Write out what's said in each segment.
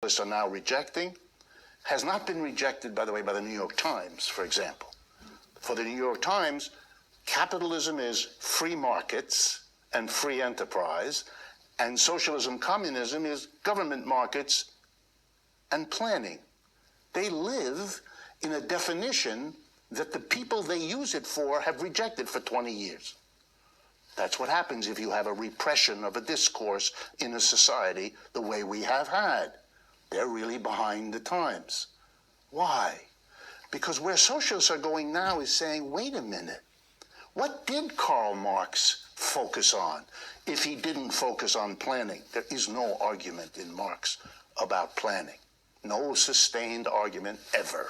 philanthropists are now rejecting has not been rejected, by the way, by the New York Times, for example. For the New York Times, capitalism is free markets and free enterprise, and socialism, communism is government markets and planning. They live in a definition that the people they use it for have rejected for 20 years. That's what happens if you have a repression of a discourse in a society the way we have had. They're really behind the times. Why? Because where socialists are going now is saying, wait a minute, what did Karl Marx focus on if he didn't focus on planning? There is no argument in Marx about planning. No sustained argument ever.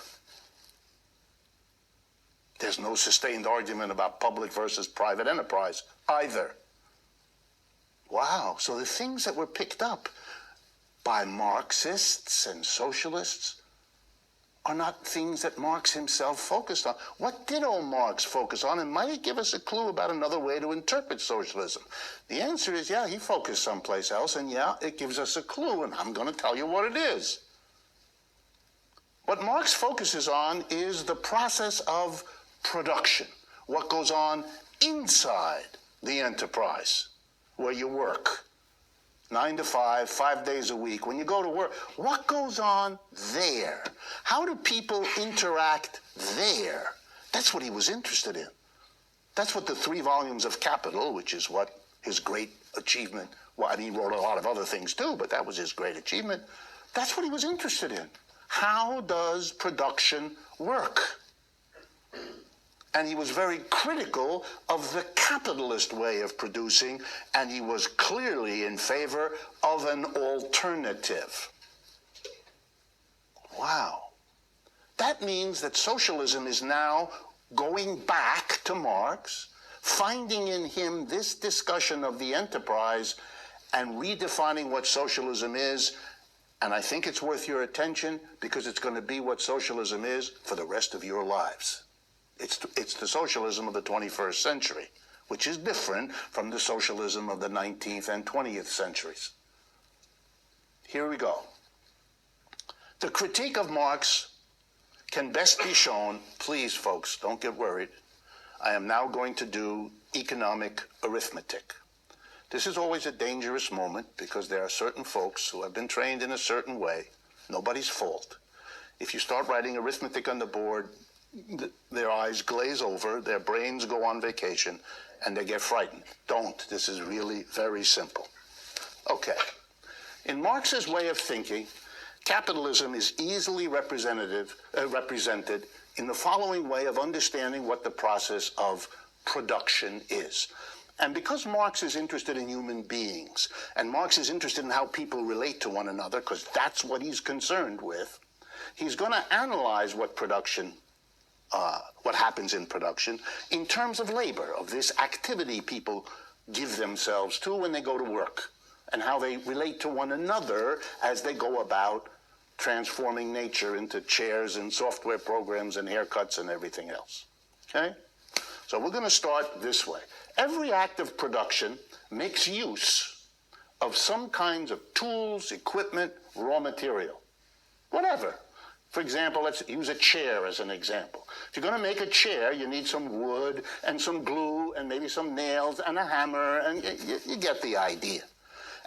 There's no sustained argument about public versus private enterprise either. Wow, so the things that were picked up by Marxists and socialists are not things that Marx himself focused on. What did old Marx focus on? And might it give us a clue about another way to interpret socialism? The answer is, yeah, he focused someplace else, and yeah, it gives us a clue, and I'm going to tell you what it is. What Marx focuses on is the process of production, what goes on inside the enterprise, where you work, 9 to 5, 5 days a week, when you go to work. What goes on there? How do people interact there? That's what he was interested in. That's what the 3 volumes of Capital, which is what his great achievement, well, I mean, he wrote a lot of other things too, but that was his great achievement. That's what he was interested in. How does production work? And he was very critical of the capitalist way of producing, and he was clearly in favor of an alternative. Wow. That means that socialism is now going back to Marx, finding in him this discussion of the enterprise and redefining what socialism is. And I think it's worth your attention because it's going to be what socialism is for the rest of your lives. It's the socialism of the 21st century, which is different from the socialism of the 19th and 20th centuries. Here we go. The critique of Marx can best be shown, please folks, don't get worried. I am now going to do economic arithmetic. This is always a dangerous moment because there are certain folks who have been trained in a certain way, nobody's fault. If you start writing arithmetic on the board, their eyes glaze over, their brains go on vacation, and they get frightened. Don't. This is really very simple. Okay. In Marx's way of thinking, capitalism is easily represented in the following way of understanding what the process of production is. And because Marx is interested in human beings, and Marx is interested in how people relate to one another, because that's what he's concerned with, he's going to analyze what happens in production in terms of labor, of this activity people give themselves to when they go to work, and how they relate to one another as they go about transforming nature into chairs and software programs and haircuts and everything else. Okay? So we're going to start this way. Every act of production makes use of some kinds of tools, equipment, raw material, whatever. For example, let's use a chair as an example. If you're going to make a chair, you need some wood and some glue and maybe some nails and a hammer, and you get the idea.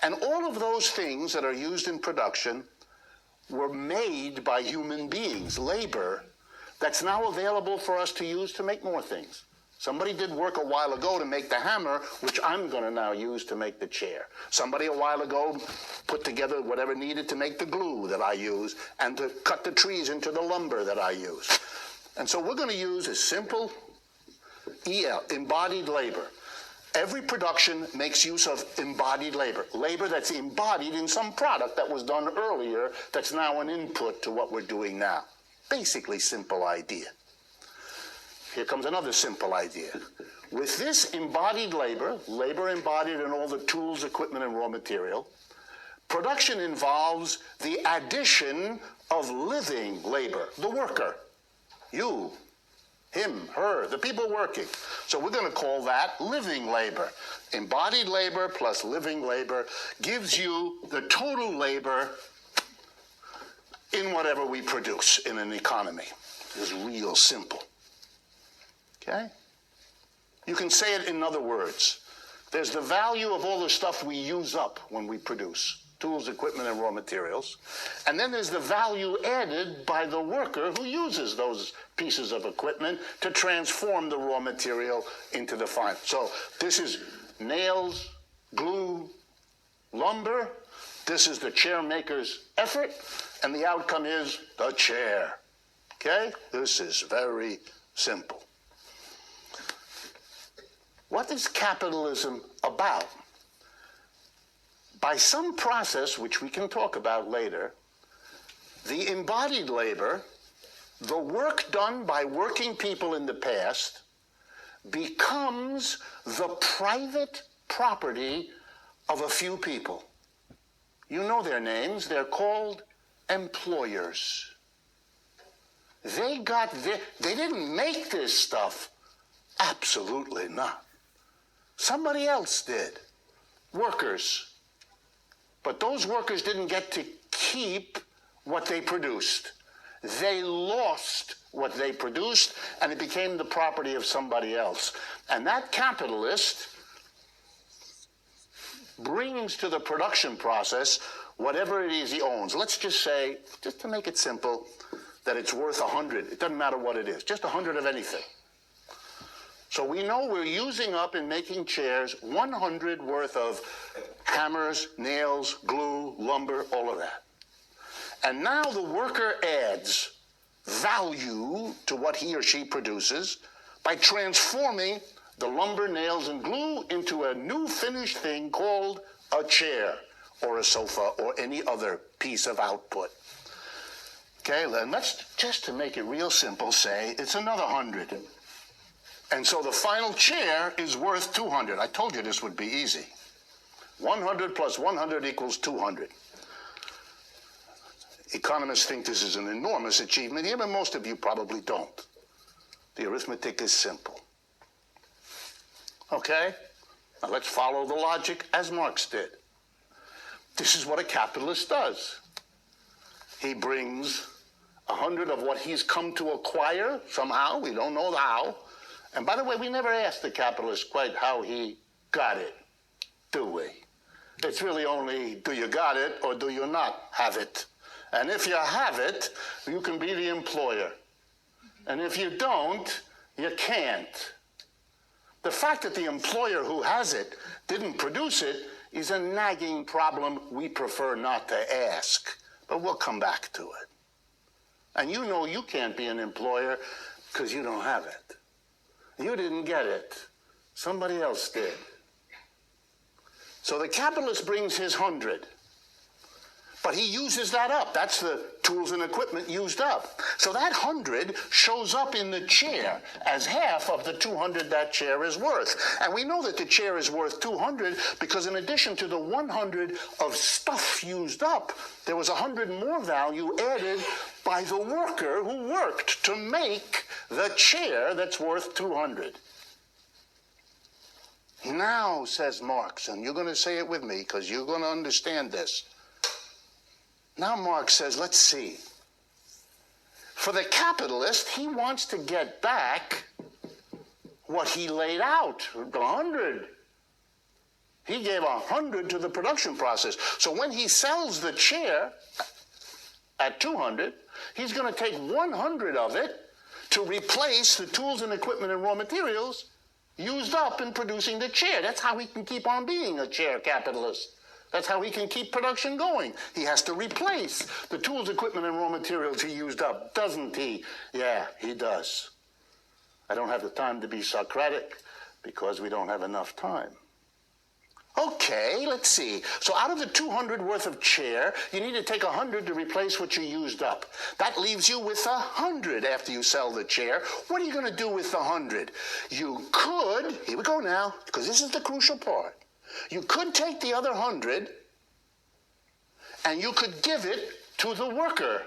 And all of those things that are used in production were made by human beings, labor, that's now available for us to use to make more things. Somebody did work a while ago to make the hammer, which I'm going to now use to make the chair. Somebody a while ago put together whatever needed to make the glue that I use and to cut the trees into the lumber that I use. And so we're going to use a simple EL, embodied labor. Every production makes use of embodied labor, labor that's embodied in some product that was done earlier that's now an input to what we're doing now. Basically, simple idea. Here comes another simple idea. With this embodied labor, labor embodied in all the tools, equipment, and raw material, production involves the addition of living labor, the worker, you, him, her, the people working. So we're going to call that living labor. Embodied labor plus living labor gives you the total labor in whatever we produce in an economy. It's real simple. Okay? You can say it in other words. There's the value of all the stuff we use up when we produce, tools, equipment, and raw materials. And then there's the value added by the worker who uses those pieces of equipment to transform the raw material into the final. So this is nails, glue, lumber. This is the chair maker's effort, and the outcome is the chair. Okay? This is very simple. What is capitalism about? By some process, which we can talk about later, the embodied labor, the work done by working people in the past, becomes the private property of a few people. You know their names. They're called employers. They didn't make this stuff. Absolutely not. Somebody else did. Workers. But those workers didn't get to keep what they produced. They lost what they produced, and it became the property of somebody else. And that capitalist brings to the production process whatever it is he owns. Let's just say, just to make it simple, that it's worth 100. It doesn't matter what it is, just 100 of anything. So we know we're using up in making chairs 100 worth of hammers, nails, glue, lumber, all of that. And now the worker adds value to what he or she produces by transforming the lumber, nails, and glue into a new finished thing called a chair or a sofa or any other piece of output. Okay, then let's, just to make it real simple, say it's another 100. And so the final chair is worth 200. I told you this would be easy. 100 plus 100 equals 200. Economists think this is an enormous achievement here, but most of you probably don't. The arithmetic is simple. Okay? Now let's follow the logic as Marx did. This is what a capitalist does. He brings 100 of what he's come to acquire somehow. We don't know how. And by the way, we never asked the capitalist quite how he got it, do we? It's really only, do you got it or do you not have it? And if you have it, you can be the employer. And if you don't, you can't. The fact that the employer who has it didn't produce it is a nagging problem we prefer not to ask. But we'll come back to it. And you know you can't be an employer because you don't have it. You didn't get it. Somebody else did. So the capitalist brings his 100. But he uses that up. That's the tools and equipment used up. So that 100 shows up in the chair as half of the 200 that chair is worth. And we know that the chair is worth 200 because in addition to the 100 of stuff used up, there was 100 more value added by the worker who worked to make the chair that's worth 200. Now, says Marx, and you're going to say it with me because you're going to understand this. Now Marx says, let's see. For the capitalist, he wants to get back what he laid out, 100. He gave 100 to the production process. So when he sells the chair at 200, he's going to take 100 of it to replace the tools and equipment and raw materials used up in producing the chair. That's how he can keep on being a chair capitalist. That's how he can keep production going. He has to replace the tools, equipment, and raw materials he used up, doesn't he? Yeah, he does. I don't have the time to be Socratic because we don't have enough time. Okay, let's see. So out of the 200 worth of chair, you need to take 100 to replace what you used up. That leaves you with 100 after you sell the chair. What are you going to do with the 100? You could, here we go now, because this is the crucial part. You could take the other 100 and you could give it to the worker.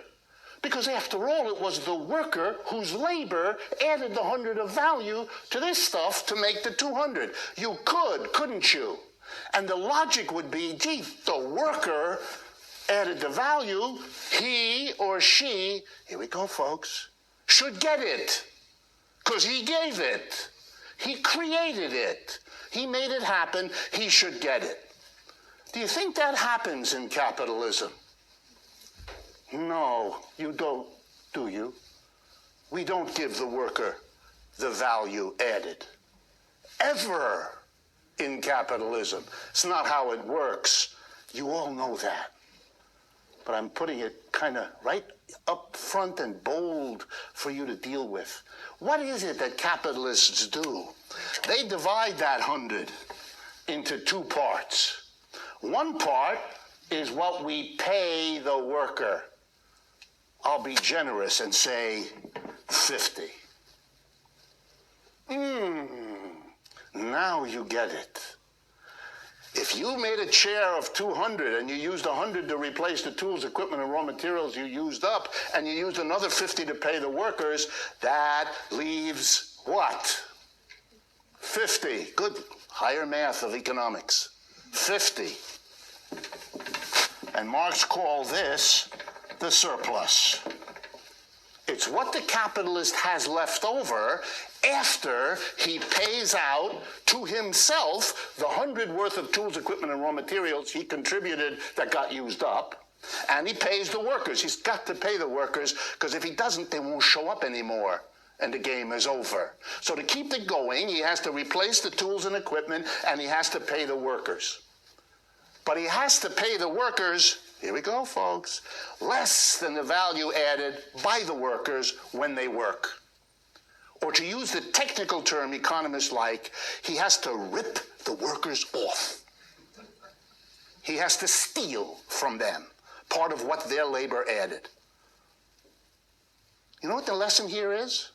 Because after all, it was the worker whose labor added the 100 of value to this stuff to make the 200. You could, couldn't you? And the logic would be, gee, the worker added the value, he or she, here we go, folks, should get it. Because he gave it. He created it. He made it happen. He should get it. Do you think that happens in capitalism? No, you don't, do you? We don't give the worker the value added. Ever in capitalism. It's not how it works. You all know that. But I'm putting it kind of right up front and bold for you to deal with. What is it that capitalists do? They divide that 100 into two parts. One part is what we pay the worker. I'll be generous and say 50. Now you get it. If you made a chair of 200 and you used 100 to replace the tools, equipment, and raw materials you used up, and you used another 50 to pay the workers, that leaves what? 50. Good. Higher math of economics. 50. And Marx called this the surplus. It's what the capitalist has left over after he pays out to himself the 100 worth of tools, equipment, and raw materials he contributed that got used up, and he pays the workers. He's got to pay the workers, because if he doesn't, they won't show up anymore, and the game is over. So to keep it going, he has to replace the tools and equipment, and he has to pay the workers. But he has to pay the workers, here we go, folks, less than the value added by the workers when they work. Or to use the technical term economists like, he has to rip the workers off. He has to steal from them part of what their labor added. You know what the lesson here is?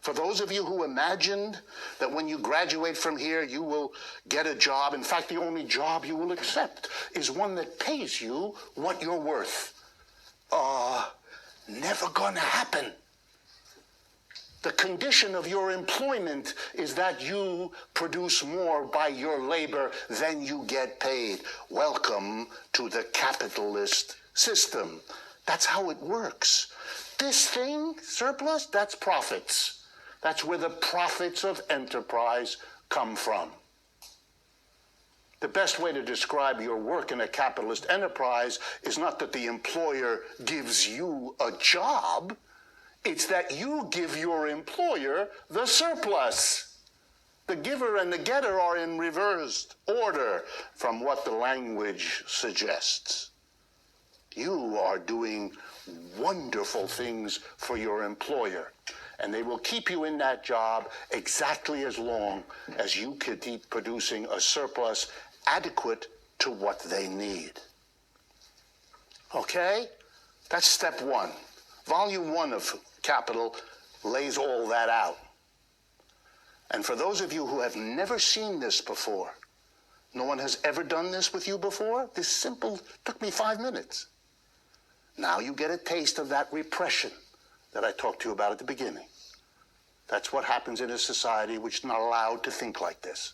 For those of you who imagined that when you graduate from here, you will get a job. In fact, the only job you will accept is one that pays you what you're worth. Never gonna happen. The condition of your employment is that you produce more by your labor than you get paid. Welcome to the capitalist system. That's how it works. This thing, surplus, that's profits. That's where the profits of enterprise come from. The best way to describe your work in a capitalist enterprise is not that the employer gives you a job. It's that you give your employer the surplus. The giver and the getter are in reversed order from what the language suggests. You are doing wonderful things for your employer, and they will keep you in that job exactly as long as you keep producing a surplus adequate to what they need. Okay? That's step one. Volume 1 of Capital lays all that out. And for those of you who have never seen this before, no one has ever done this with you before, this simple took me 5 minutes. Now you get a taste of that repression that I talked to you about at the beginning. That's what happens in a society which is not allowed to think like this.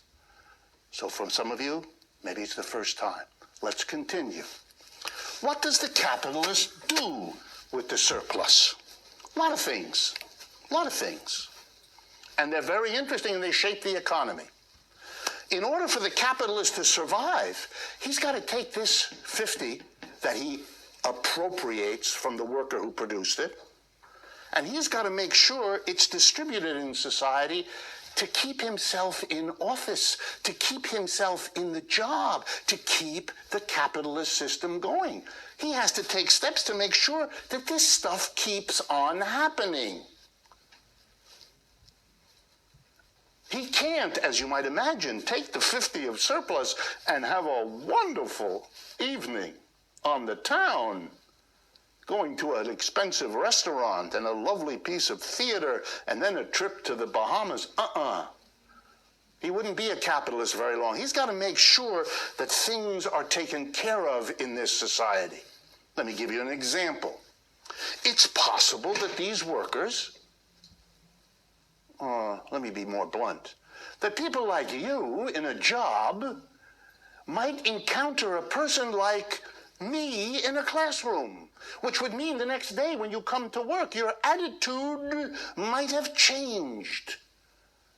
So for some of you, maybe it's the first time. Let's continue. What does the capitalist do with the surplus? A lot of things. And they're very interesting, and they shape the economy. In order for the capitalist to survive, he's got to take this 50 that he appropriates from the worker who produced it, and he's got to make sure it's distributed in society to keep himself in office, to keep himself in the job, to keep the capitalist system going. He has to take steps to make sure that this stuff keeps on happening. He can't, as you might imagine, take the 50 of surplus and have a wonderful evening on the town, going to an expensive restaurant and a lovely piece of theater and then a trip to the Bahamas. He wouldn't be a capitalist very long. He's got to make sure that things are taken care of in this society. Let me give you an example. It's possible that these workers, let me be more blunt, that people like you in a job might encounter a person like me in a classroom, which would mean the next day when you come to work, your attitude might have changed.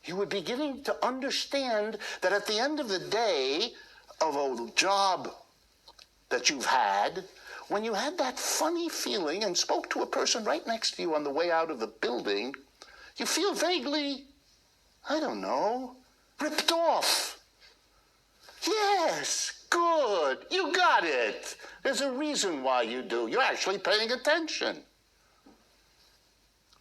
You were beginning to understand that at the end of the day of a job that you've had, when you had that funny feeling and spoke to a person right next to you on the way out of the building, you feel vaguely, I don't know, ripped off. Yes, good, you got it. There's a reason why you do. You're actually paying attention.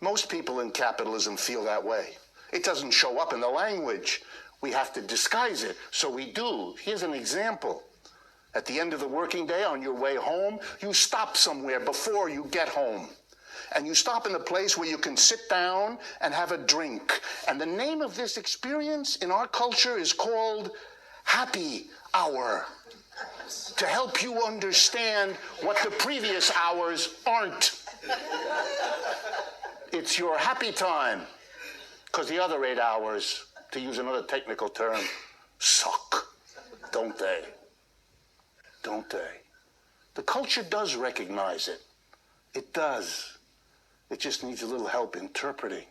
Most people in capitalism feel that way. It doesn't show up in the language. We have to disguise it, so we do. Here's an example. At the end of the working day, on your way home, you stop somewhere before you get home. And you stop in a place where you can sit down and have a drink. And the name of this experience in our culture is called happy hour, to help you understand what the previous hours aren't. It's your happy time, because the other 8 hours, to use another technical term, suck, don't they? Don't they? The culture does recognize it. It does. It just needs a little help interpreting.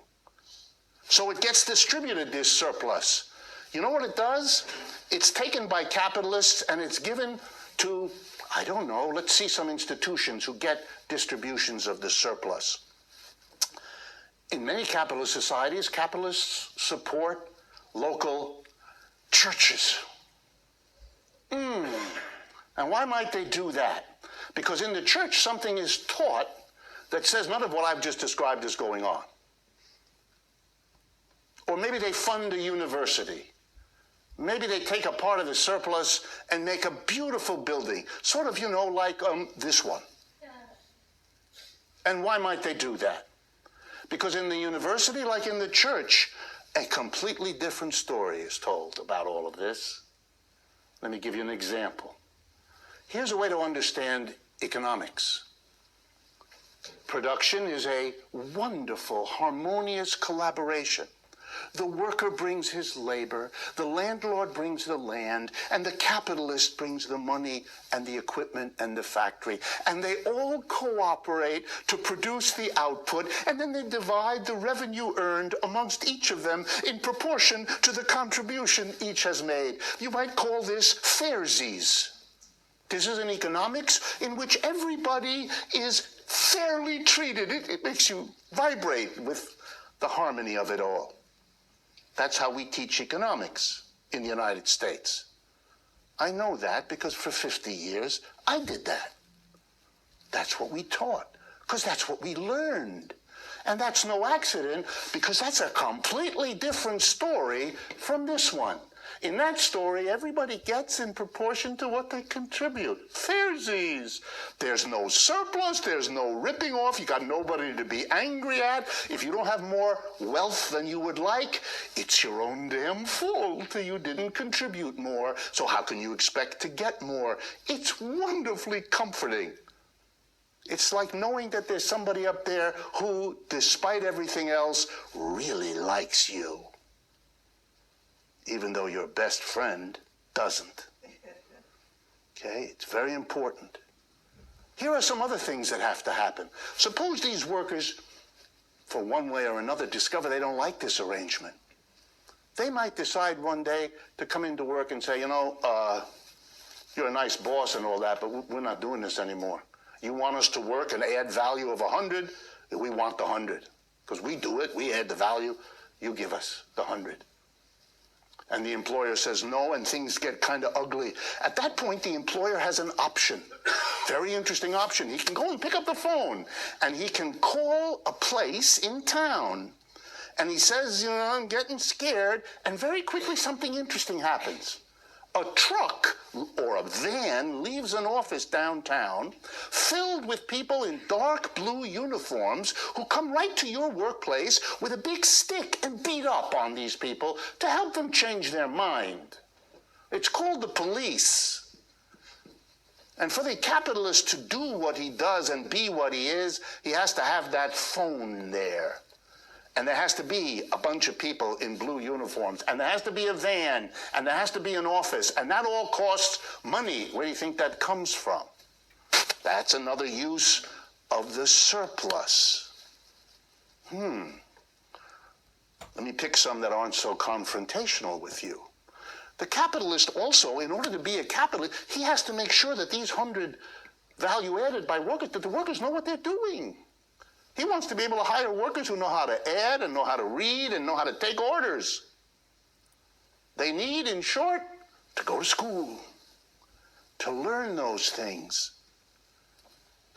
So it gets distributed, this surplus. You know what it does? It's taken by capitalists and it's given to, I don't know, let's see some institutions who get distributions of the surplus. In many capitalist societies, capitalists support local churches. And why might they do that? Because in the church, something is taught that says none of what I've just described is going on. Or maybe they fund a university. Maybe they take a part of the surplus and make a beautiful building, sort of, you know, like this one. And why might they do that? Because in the university, like in the church, a completely different story is told about all of this. Let me give you an example. Here's a way to understand economics. Production is a wonderful, harmonious collaboration. The worker brings his labor, the landlord brings the land, and the capitalist brings the money and the equipment and the factory. And they all cooperate to produce the output, and then they divide the revenue earned amongst each of them in proportion to the contribution each has made. You might call this fairsies. This is an economics in which everybody is fairly treated. It makes you vibrate with the harmony of it all. That's how we teach economics in the United States. I know that because for 50 years, I did that. That's what we taught, because that's what we learned. And that's no accident, because that's a completely different story from this one. In that story, everybody gets in proportion to what they contribute. Fairsies. There's no surplus. There's no ripping off. You got nobody to be angry at. If you don't have more wealth than you would like, it's your own damn fault that you didn't contribute more. So how can you expect to get more? It's wonderfully comforting. It's like knowing that there's somebody up there who, despite everything else, really likes you, even though your best friend doesn't. Okay, it's very important. Here are some other things that have to happen. Suppose these workers, for one way or another, discover they don't like this arrangement. They might decide one day to come into work and say, you know, you're a nice boss and all that, but we're not doing this anymore. You want us to work and add value of 100, we want the 100. Because we do it, we add the value, you give us the 100. And the employer says no, and things get kind of ugly. At that point, the employer has an option. Very interesting option. He can go and pick up the phone, and he can call a place in town, and he says, you know, I'm getting scared, and very quickly something interesting happens. A truck or a van leaves an office downtown filled with people in dark blue uniforms who come right to your workplace with a big stick and beat up on these people to help them change their mind. It's called the police. And for the capitalist to do what he does and be what he is, he has to have that phone there. And there has to be a bunch of people in blue uniforms, and there has to be a van, and there has to be an office, and that all costs money. Where do you think that comes from? That's another use of the surplus. Let me pick some that aren't so confrontational with you. The capitalist also, in order to be a capitalist, he has to make sure that these 100 value added by workers, that the workers know what they're doing. He wants to be able to hire workers who know how to add and know how to read and know how to take orders. They need, in short, to go to school, to learn those things.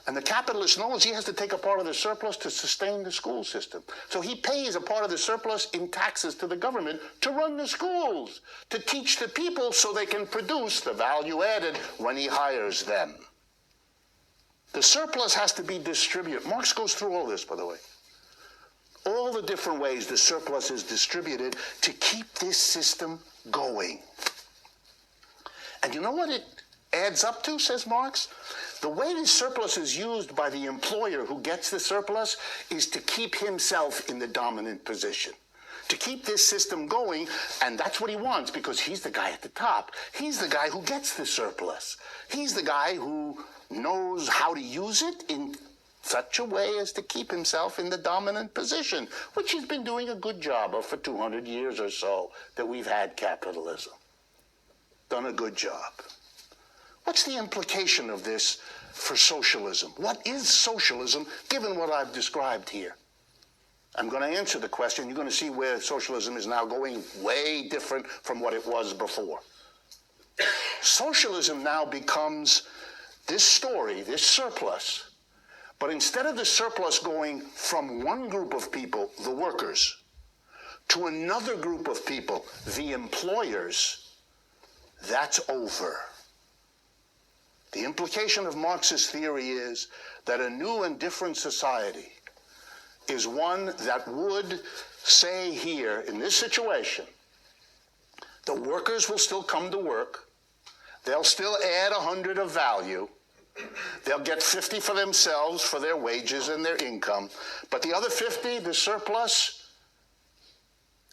And the capitalist knows he has to take a part of the surplus to sustain the school system. So he pays a part of the surplus in taxes to the government to run the schools, to teach the people so they can produce the value added when he hires them. The surplus has to be distributed. Marx goes through all this, by the way. All the different ways the surplus is distributed to keep this system going. And you know what it adds up to, says Marx? The way the surplus is used by the employer who gets the surplus is to keep himself in the dominant position, to keep this system going, and that's what he wants because he's the guy at the top. He's the guy who gets the surplus. He's the guy who knows how to use it in such a way as to keep himself in the dominant position, which he's been doing a good job of for 200 years or so that we've had capitalism. Done a good job. What's the implication of this for socialism? What is socialism, given what I've described here? I'm going to answer the question. You're going to see where socialism is now going way different from what it was before. Socialism now becomes this story, this surplus, but instead of the surplus going from one group of people, the workers, to another group of people, the employers, that's over. The implication of Marxist theory is that a new and different society is one that would say here, in this situation, the workers will still come to work, they'll still add 100 of value, they'll get 50 for themselves for their wages and their income, but the other 50, the surplus,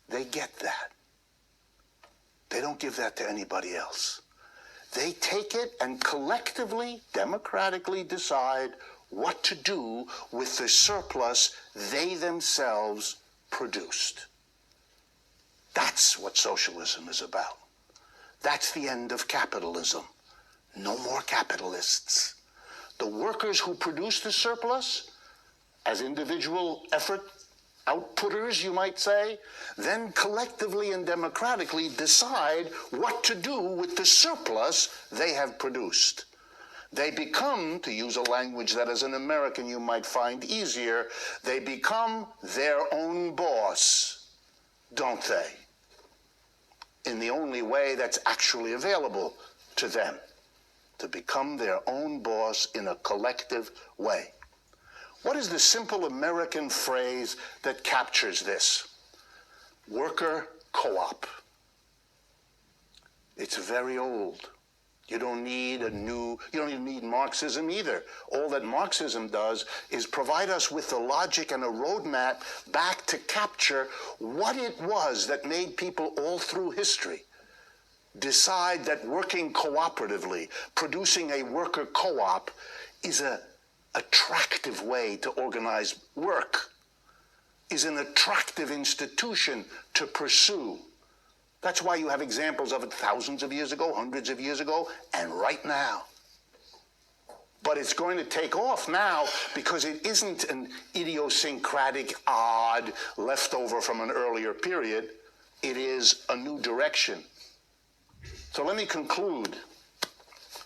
they get that. They don't give that to anybody else. They take it and collectively, democratically decide what to do with the surplus they themselves produced. That's what socialism is about. That's the end of capitalism. No more capitalists. The workers who produce the surplus, as individual effort outputters, you might say, then collectively and democratically decide what to do with the surplus they have produced. They become, to use a language that as an American you might find easier, they become their own boss, don't they? In the only way that's actually available to them, to become their own boss in a collective way. What is the simple American phrase that captures this? Worker co-op. It's very old. You don't even need Marxism either. All that Marxism does is provide us with the logic and a roadmap back to capture what it was that made people all through history decide that working cooperatively, producing a worker co-op, is an attractive way to organize work, is an attractive institution to pursue. That's why you have examples of it thousands of years ago, hundreds of years ago, and right now. But it's going to take off now because it isn't an idiosyncratic, odd, leftover from an earlier period. It is a new direction. So let me conclude